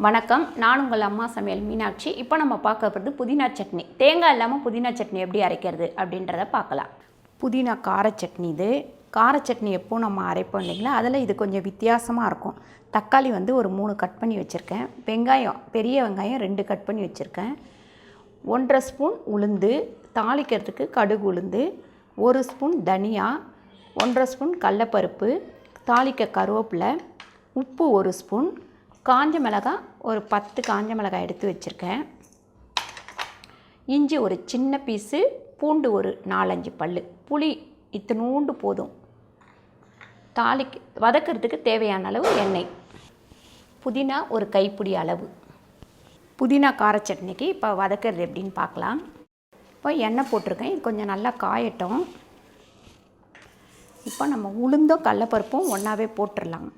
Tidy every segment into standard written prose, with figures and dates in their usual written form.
வணக்கம், நான் உங்கள் அம்மா சமையல் மீனாட்சி. இப்போ நம்ம பார்க்க போகிறது புதினா சட்னி. தேங்காய் இல்லாமல் புதினா சட்னி எப்படி அரைக்கிறது அப்படின்றத பார்க்கலாம். புதினா கார சட்னி. இது கார சட்னி எப்போ நம்ம அரைப்போம் இல்லைங்களா, அதில் இது கொஞ்சம் வித்தியாசமாக இருக்கும். தக்காளி வந்து ஒரு 3 கட் பண்ணி வச்சுருக்கேன். வெங்காயம், பெரிய வெங்காயம் 2 கட் பண்ணி வச்சுருக்கேன். 1.5 ஸ்பூன் உளுந்து, தாளிக்கிறதுக்கு கடுகு உளுந்து, 1 ஸ்பூன் தனியா, 1.5 ஸ்பூன் கடலைப்பருப்பு, தாளிக்க கருவேப்பிலை, உப்பு 1 ஸ்பூன், காஞ்ச மிளகாய் ஒரு 10 காஞ்ச மிளகாய் எடுத்து வச்சுருக்கேன். இஞ்சி ஒரு சின்ன பீஸு, பூண்டு ஒரு 4-5 பல், புளி இத்தினூண்டு போதும். வதக்கிறதுக்கு தேவையான அளவு எண்ணெய், புதினா ஒரு கைப்பிடி அளவு. புதினா கார சட்னிக்கு இப்போ வதக்கிறது எப்படின்னு பார்க்கலாம். இப்போ எண்ணெய் போட்டிருக்கேன், இது கொஞ்சம் நல்லா காயட்டும். இப்போ நம்ம உளுந்தும் கடலைப்பருப்பும் ஒன்றாவே போட்டுடலாம்.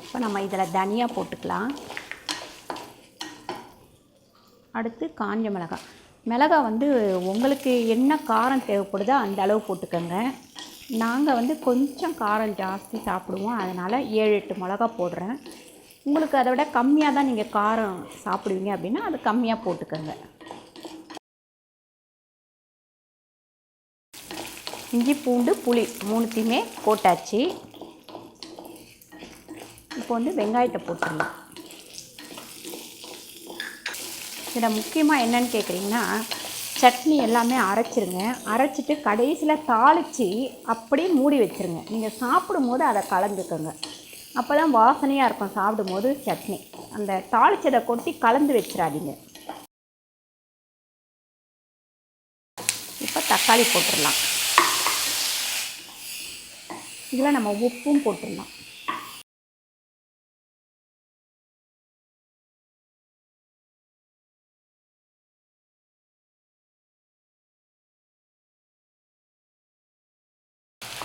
இப்போ நம்ம இதில் தனியாக போட்டுக்கலாம். அடுத்து காஞ்ச மிளகாய் வந்து உங்களுக்கு என்ன காரம் தேவைப்படுதோ அந்த அளவு போட்டுக்கோங்க. நாங்கள் வந்து கொஞ்சம் காரம் ஜாஸ்தி சாப்பிடுவோம், அதனால் 7-8 மிளகா போடுறேன். உங்களுக்கு அதை விட கம்மியாக தான் நீங்கள் காரம் சாப்பிடுவீங்க அப்படின்னா அது கம்மியாக போட்டுக்கோங்க. இஞ்சி பூண்டு புளி 3த்தையுமே போட்டாச்சு. இப்போ வந்து வெங்காயத்தை போட்டுடலாம். இதில் முக்கியமாக என்னென்னு கேட்குறீங்கன்னா, சட்னி எல்லாமே அரைச்சிருங்க. அரைச்சிட்டு கடைசியில் தாளித்து அப்படியே மூடி வச்சுருங்க. நீங்கள் சாப்பிடும்போது அதை கலந்துக்கோங்க, அப்போ தான் வாசனையாக இருக்கும் சாப்பிடும்போது சட்னி. அந்த தாளிச்சதை கொட்டி கலந்து வச்சிடாதீங்க. இப்போ தக்காளி போட்டுடலாம். இதில் நம்ம உப்பும் போட்டுடலாம்.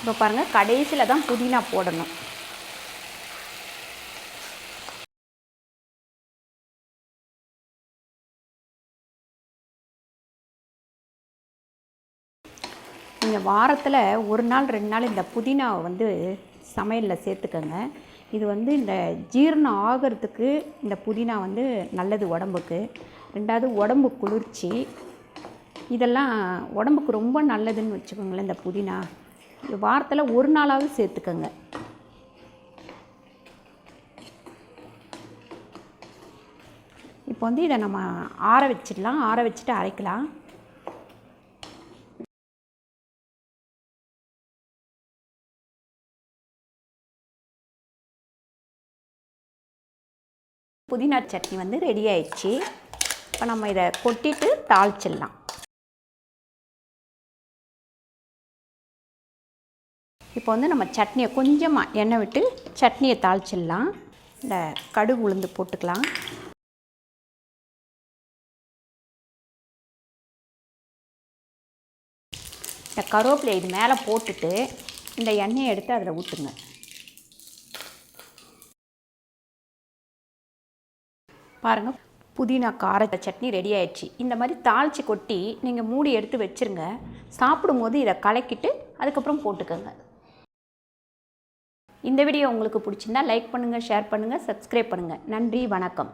இப்போ பாருங்கள், கடைசியில் தான் புதினா போடணும். நீங்கள் வாரத்தில் 1 நாள் 2 நாள் இந்த புதினாவை வந்து சமையலில் சேர்த்துக்கோங்க. இது வந்து இந்த ஜீரணம் ஆகிறதுக்கு இந்த புதினா வந்து நல்லது உடம்புக்கு. 2வது உடம்பு குளிர்ச்சி, இதெல்லாம் உடம்புக்கு ரொம்ப நல்லதுன்னு வச்சுக்கோங்களேன். இந்த புதினா வாரத்தில் 1 நாளாவது சேர்த்துக்கோங்க. இப்போ வந்து இதை நம்ம ஆற வச்சிடலாம். ஆற வச்சுட்டு அரைக்கலாம். புதினா சட்னி வந்து ரெடி ஆயிடுச்சு. இப்போ நம்ம இதை கொட்டிட்டு தாளிச்சிடலாம். இப்போ வந்து நம்ம சட்னியை கொஞ்சமாக எண்ணெய் விட்டு சட்னியை தாளிச்சிடலாம். இந்த கடுகு உளுந்து போட்டுக்கலாம். இந்த கருவேப்பிலை இது மேலே போட்டுட்டு இந்த எண்ணெயை எடுத்து அதில் ஊற்றுங்க. பாருங்கள், புதினா கார சட்னி ரெடி ஆயிடுச்சு. இந்த மாதிரி தாளித்து கொட்டி நீங்கள் மூடி எடுத்து வச்சுருங்க. சாப்பிடும்போது இதை கலக்கிட்டு அதுக்கப்புறம் போட்டுக்கோங்க. இந்த வீடியோ உங்களுக்கு பிடிச்சிருந்தா லைக் பண்ணுங்கள், ஷேர் பண்ணுங்கள், சப்ஸ்கிரைப் பண்ணுங்கள். நன்றி, வணக்கம்.